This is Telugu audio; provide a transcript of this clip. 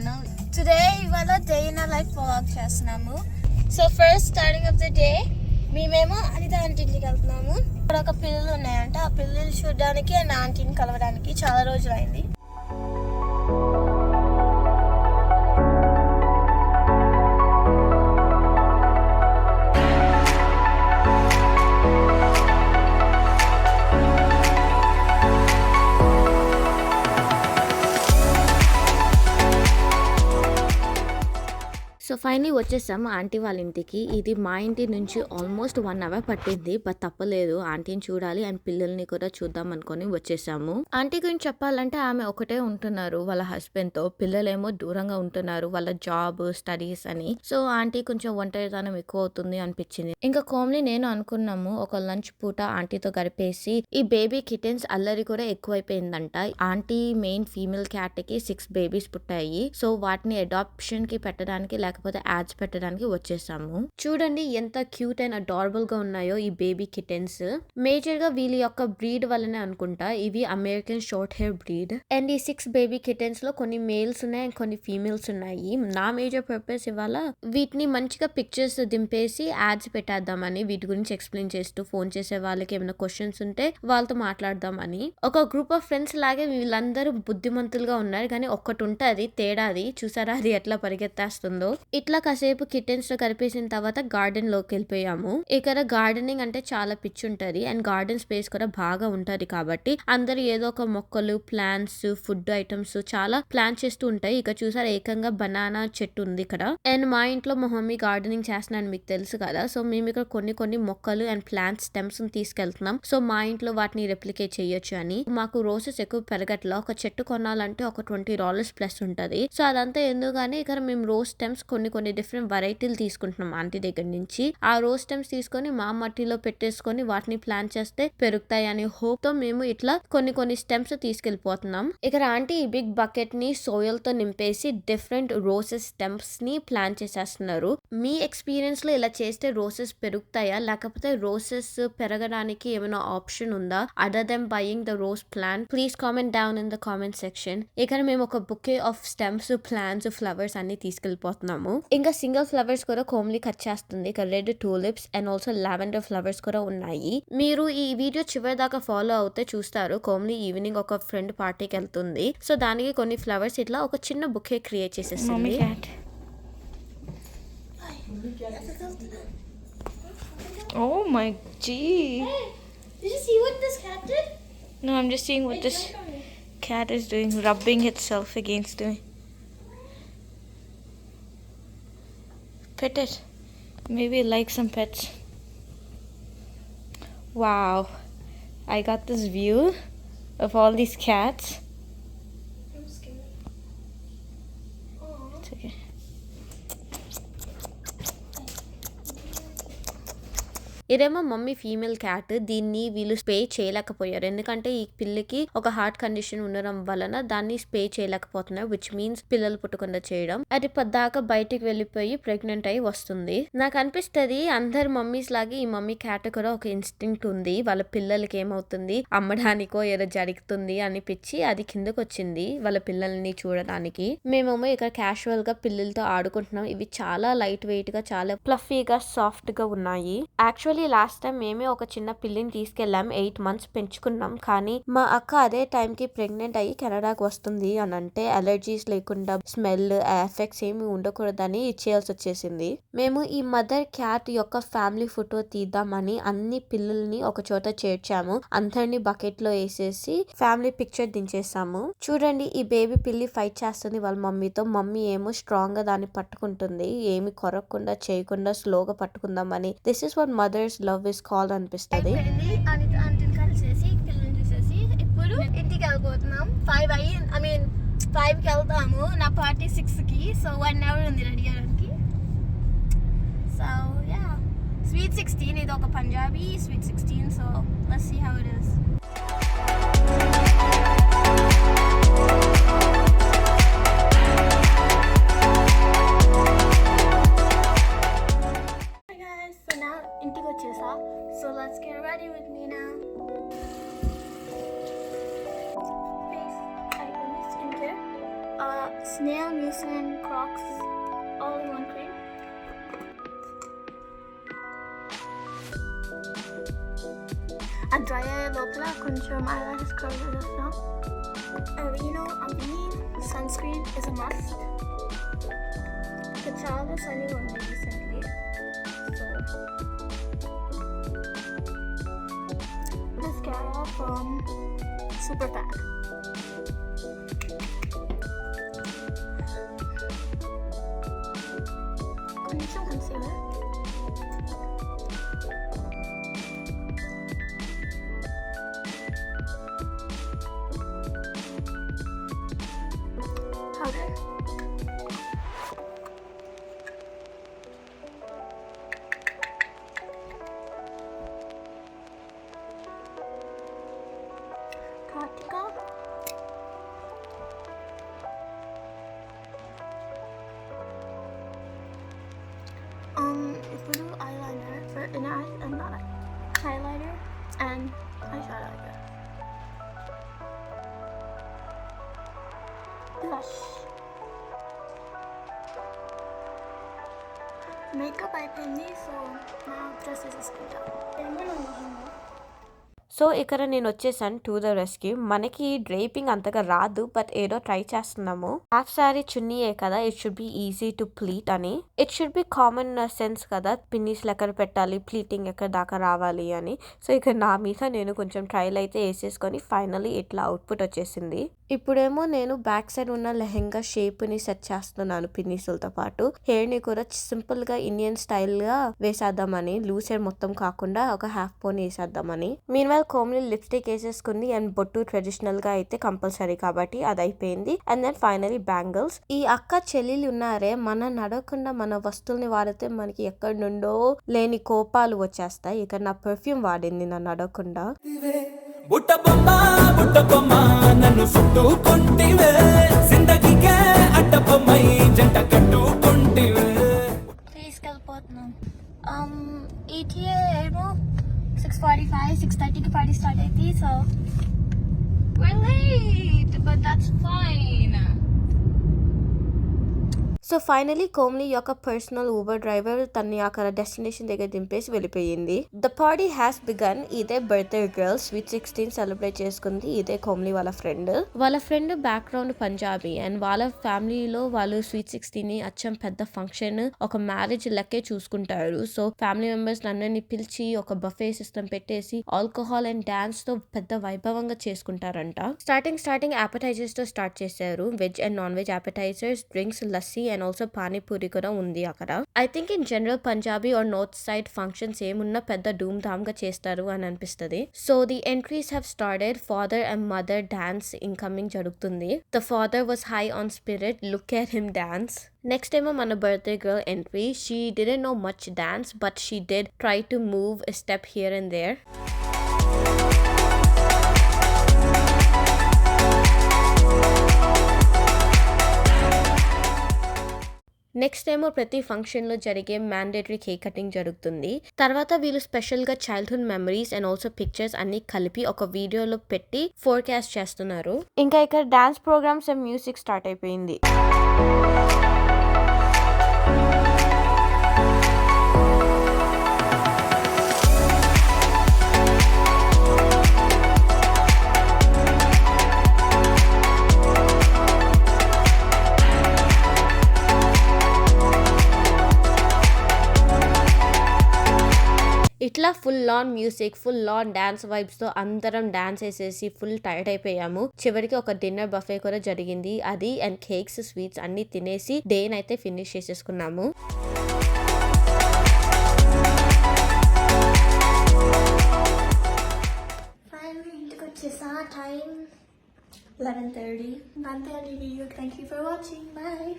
ఛానల్. టుడే ఇవాళ డే ఇన్ లైఫ్ వ్లాగ్ చేస్తున్నాము. So first starting of the day మేమేమో అనిత ఆంటీ ఇంటికి వెళ్తున్నాము. ఇక్కడ ఒక పిల్లలు ఉన్నాయంట, ఆ పిల్లలు చూడడానికి అండ్ ఆంటీని కలవడానికి చాలా రోజులు అయింది. సో ఫైనలీ వచ్చేసాము ఆంటీ వాళ్ళ ఇంటికి. ఇది మా ఇంటి నుంచి ఆల్మోస్ట్ 1 hour పట్టింది, బట్ తప్పలేదు, ఆంటీని చూడాలి అండ్ పిల్లల్ని కూడా చూద్దాం అనుకొని వచ్చేసాము. ఆంటీ గురించి చెప్పాలంటే ఆమె ఒకటే ఉంటున్నారు వాళ్ళ హస్బెండ్ తో, పిల్లలేమో దూరంగా ఉంటున్నారు వాళ్ళ జాబ్ స్టడీస్ అని. సో ఆంటీ కొంచెం ఒంటరితనం ఎక్కువ అవుతుంది అనిపించింది. ఇంకా కోమ్లీ నేను అనుకున్నాము ఒక లంచ్ పూట ఆంటీతో గడిపేసి, ఈ బేబీ కిటెన్స్ అల్లరి కూడా ఎక్కువైపోయిందంట. ఆంటీ మెయిన్ ఫీమేల్ క్యాట్ కి 6 బేబీస్ పుట్టాయి. సో వాటిని అడాప్షన్ కి పెట్టడానికి లేకపోతే యాడ్స్ పెట్టడానికి వచ్చేసాము. చూడండి ఎంత క్యూట్ అండ్ అడారబుల్ గా ఉన్నాయో ఈ బేబీ కిటెన్స్. మేజర్ గా వీళ్ళ యొక్క బ్రీడ్ వల్లనే అనుకుంటా, ఇవి American short hair breed. And ఈ 6 బేబీ కిటెన్స్ లో కొన్ని మేల్స్ ఉన్నాయి అండ్ కొన్ని ఫీమేల్స్ ఉన్నాయి. నా మేజర్ పర్పస్ ఇవాళ వీటిని మంచిగా పిక్చర్స్ దింపేసి యాడ్స్ పెట్టేద్దామని, వీటి గురించి ఎక్స్ప్లెయిన్ చేస్తూ ఫోన్ చేసే వాళ్ళకి ఏమైనా క్వశ్చన్స్ ఉంటే వాళ్ళతో మాట్లాడదామని. ఒక గ్రూప్ ఆఫ్ ఫ్రెండ్స్ లాగే వీళ్ళందరూ బుద్ధిమంతులుగా ఉన్నారు, కానీ ఒక్కటి ఉంటుంది తేడాది, చూసారా అది ఎట్లా పరిగెత్తేస్తుందో. ఇట్లా కాసేపు కిటెన్స్ తో కలిపేసిన తర్వాత గార్డెన్ లోకి వెళ్ళిపోయాము. ఇక్కడ గార్డెనింగ్ అంటే చాలా పిచ్చి ఉంటది అండ్ గార్డెన్ స్పేస్ కూడా బాగా ఉంటది, కాబట్టి అందరు ఏదో ఒక మొక్కలు, ప్లాంట్స్, ఫుడ్ ఐటమ్స్ చాలా ప్లాన్ చేస్తూ ఉంటాయి. ఇక చూసారు ఏకంగా బనానా చెట్టు ఉంది ఇక్కడ. అండ్ మా ఇంట్లో మా మమ్మీ గార్డెనింగ్ చేస్తున్నాను మీకు తెలుసు కదా. సో మేము ఇక్కడ కొన్ని మొక్కలు అండ్ ప్లాంట్ స్టెమ్స్ తీసుకెళ్తున్నాం. సో మా ఇంట్లో వాటిని రెప్లికేట్ చేయొచ్చు అని. మాకు రోసెస్ ఎక్కువ పెరగట్లా, ఒక చెట్టు కొనాలంటే ఒక $20 ప్లస్ ఉంటది. సో అదంతా ఎందుకని ఇక్కడ మేము రోజ్ స్టెమ్స్ కొన్ని డిఫరెంట్ వెరైటీలు తీసుకుంటున్నాం ఆంటీ దగ్గర నుంచి. ఆ రోజ్ స్టెమ్స్ తీసుకొని మా మట్టిలో పెట్టేసుకొని వాటిని ప్లాన్ చేస్తే పెరుగుతాయి అనే హోప్ తో మేము ఇట్లా కొన్ని స్టెమ్స్ తీసుకెళ్లిపోతున్నాం. ఇక్కడ ఆంటీ ఈ బిగ్ బకెట్ ని సోయిల్ తో నింపేసి డిఫరెంట్ రోసెస్ స్టెమ్స్ ని ప్లాన్ చేసేస్తున్నారు. మీ ఎక్స్పీరియన్స్ లో ఇలా చేస్తే రోసెస్ పెరుగుతాయా, లేకపోతే రోసెస్ పెరగడానికి ఏమైనా ఆప్షన్ ఉందా other than buying the rose plant? Please comment down in the comment section. ఇక్కడ మేము ఒక bouquet of stems, plants, flowers అన్ని తీసుకెళ్లిపోతున్నాము. ఇంకా సింగిల్ ఫ్లవర్స్ కూడా కోమ్లీ కట్ చేస్తుంది. ఇక్కడ red tulips and also lavender flowers కూడా ఉన్నాయి. మీరు ఈ వీడియో చివరి దాకా ఫాలో అవుతే చూస్తారు కోమ్లీ ఈవినింగ్ ఒక ఫ్రెండ్ పార్టీకి వెళ్తుంది. సో దానికి కొన్ని ఫ్లవర్స్ ఇట్లా ఒక చిన్న బుకే క్రియేట్ చేసేసింది. Oh my gee. Hey, did you see what this cat did? No, I'm just seeing what this cat is doing, rubbing itself against me. Pet it. Maybe it likes some pets. Wow. I got this view of all these cats. I'm scared. Aww. It's okay. ఇదేమో మమ్మీ ఫీమేల్ క్యాట్. దీన్ని వీళ్ళు స్పే చేయలేకపోయారు, ఎందుకంటే ఈ పిల్లకి ఒక హార్ట్ కండిషన్ ఉండడం వలన దాన్ని స్పే చేయలేకపోతున్నారు, విచ్ మీన్స్ పిల్లలు పుట్టకుండా చేయడం. అది పద్దాక బయటికి వెళ్ళిపోయి ప్రెగ్నెంట్ అయి వస్తుంది. నాకు అనిపిస్తుంది అందరు మమ్మీస్ లాగే ఈ మమ్మీ క్యాట్ కూడా ఒక ఇన్స్టింక్ట్ ఉంది, వాళ్ళ పిల్లలకి ఏమవుతుంది అమ్మడానికో ఏదో జరుగుతుంది అనిపించి అది కిందకు వచ్చింది వాళ్ళ పిల్లల్ని చూడడానికి. మేమేమో ఇక్కడ క్యాషువల్ గా పిల్లలతో ఆడుకుంటున్నాం. ఇవి చాలా లైట్ వెయిట్ గా, చాలా ఫ్లఫీగా, సాఫ్ట్ గా ఉన్నాయి. యాక్చువల్లీ లాస్ట్ టైం మేమే ఒక చిన్న పిల్లిని తీసుకెళ్లాం, 8 months పెంచుకున్నాం. కానీ మా అక్క అదే టైం కి ప్రెగ్నెంట్ అయ్యి కెనడాకి వస్తుంది అని అంటే అలర్జీస్ లేకుండా, స్మెల్ ఎఫెక్ట్స్ ఏమి ఉండకూడదని ఇచ్చేయాల్సి వచ్చేసింది. మేము ఈ మదర్ క్యాట్ యొక్క ఫ్యామిలీ ఫోటో తీద్దామని అన్ని పిల్లల్ని ఒక చోట చేర్చాము. అందరినీ బకెట్ లో వేసేసి ఫ్యామిలీ పిక్చర్ దించేసాము. చూడండి ఈ బేబీ పిల్లి ఫైట్ చేస్తుంది వాళ్ళ మమ్మీతో. మమ్మీ ఏమో స్ట్రాంగ్ గా దాన్ని పట్టుకుంటుంది, ఏమి కొరకుండా చేయకుండా స్లోగా పట్టుకుందామని. This is what mother's love is called అనిపిస్తుంది. ఆంటీని కలిసేసి పిల్లల్ని చూసేసి ఇప్పుడు ఇంటికి వెళ్ళిపోతున్నాం. 5కి వెళ్తాము, నా పార్టీ 6కి. సో 1 hour ఉంది రెడీ అవ్వడానికి. సో యా, స్వీట్ 16 ఇది ఒక Punjabi sweet 16. So let's see how it is. ఇంటికి వచ్చేసా. So let's get ready with me now. Face అయిపోయింది, skin care. Snail Mucin Crocs all-in-one cream. Andrea Lopla కొంచెం eyelashes curl చేస్తాం. Aveeno Avene sunscreen is a must. It's చాలా sunny ఉంది recently. So mascara from Superfan. కొంచెం concealer. Powder. Kartika. Blue eyeliner for inner eye and not highlighter and eyeshadow, I guess. Blush. Makeup అయిపోయింది, so now just as a skin tone. So ఇక్కడ నేను వచ్చేసాను టు ద రెస్క్యూ. మనకి డ్రేపింగ్ అంతగా రాదు, బట్ ఏదో ట్రై చేస్తున్నాము. హాఫ్ సారీ చున్నీయే కదా, it should be easy to pleat అని. It should be common sense కదా, పిన్నీస్లు ఎక్కడ పెట్టాలి, ప్లీటింగ్ ఎక్కడ దాకా రావాలి అని. సో ఇక్కడ నా మీద నేను కొంచెం ట్రైల్ అయితే వేసేసుకొని ఫైనల్లీ ఇట్లా అవుట్పుట్ వచ్చేసింది. ఇప్పుడేమో నేను బ్యాక్ సైడ్ ఉన్న లెహెంగా షేప్ ని సెట్ చేస్తున్నాను పిన్నీసులతో పాటు. హెయిర్ ని కూడా సింపుల్ గా ఇండియన్ స్టైల్ గా వేసేద్దామని, లూజ్ హెయిర్ మొత్తం కాకుండా ఒక హాఫ్ పోన్ వేసేద్దామని. మీన్వైల్ కోమ్లీ లిప్స్టిక్ వేసేసుకుంది అండ్ బొట్టు ట్రెడిషనల్ గా అయితే కంపల్సరీ కాబట్టి అది అయిపోయింది. And then finally bangles. ఈ అక్క చెల్లెలు ఉన్నారే, మన నడవకుండా మన వస్తువుల్ని వాడితే మనకి ఎక్కడి నుండో లేని కోపాలు వచ్చేస్తాయి. ఇక్కడ నా పర్ఫ్యూమ్ వాడింది నా నడవకుండా. నన్ను చుట్టుకుంటివే జిందగీకే అడ్డబొమ్మై జంట కట్టుకుంటివే. తీసుకెళ్ళిపోతున్నాం. ETA ఏమో 6:45, 6:30కి పార్టీ స్టార్ట్ అయింది. So we're late, but that's fine. So finally Komli యొక్క పర్సనల్ ఊబర్ డ్రైవర్ తన్ని అక్కడ డెస్టినేషన్ దగ్గర దింపేసి వెళ్ళిపోయింది. The party has began. ఇదే బర్త్డే గర్ల్ స్వీట్ 16 సెలబ్రేట్ చేసుకుంది. ఇదే కోమ్లీ వాళ్ళ ఫ్రెండ్ బ్యాక్గ్రౌండ్ పంజాబీ అండ్ వాళ్ళ ఫ్యామిలీలో వాళ్ళు స్వీట్ 16 ని అచ్చం పెద్ద ఫంక్షన్, ఒక మ్యారేజ్ లెక్కే చూసుకుంటారు. సో ఫ్యామిలీ మెంబర్స్ అందరినీ పిలిచి ఒక బఫే సిస్టమ్ పెట్టేసి ఆల్కహాల్ అండ్ డాన్స్ తో పెద్ద వైభవంగా చేసుకుంటారంట. స్టార్టింగ్ appetizers తో స్టార్ట్ చేశారు. Veg and non veg appetizers, drinks, lassi and also pani puri కూడా ఉంది అక్కడ. I think in general Punjabi or north side functions ఏమున్నా పెద్ద ధూమ్ ధామ్ గా చేస్తారు అని అనిపిస్తుంది. So the entries have started. Father and mother dance incoming జరుగుతుంది. The father was high on spirit. Look at him dance. Next ఏమో మన birthday girl entry. She didn't know much dance, but she did try to move a step here and there. Next ఏమో ప్రతి ఫంక్షన్ లో జరిగే మ్యాండేటరీ కేక్ కటింగ్ జరుగుతుంది. తర్వాత వీళ్ళు స్పెషల్ గా childhood memories and also pictures అన్ని కలిపి ఒక వీడియోలో పెట్టి ఫోర్కాస్ట్ చేస్తున్నారు. ఇంకా ఇక్కడ dance programs and music start అయిపోయింది. ఇట్లా full on music, full on dance vibes తో అందరం డాన్స్ వేసేసి ఫుల్ టైర్డ్ అయిపోయాము. చివరికి ఒక డిన్నర్ బఫే కూడా జరిగింది. అది అండ్ కేక్స్, స్వీట్స్ అన్ని తినేసి డేన్ అయితే ఫినిష్ చేసేసుకున్నాము. Finally, ఇంటికి వచ్చేసా. Time 11:30 video. Thank you for watching. Bye.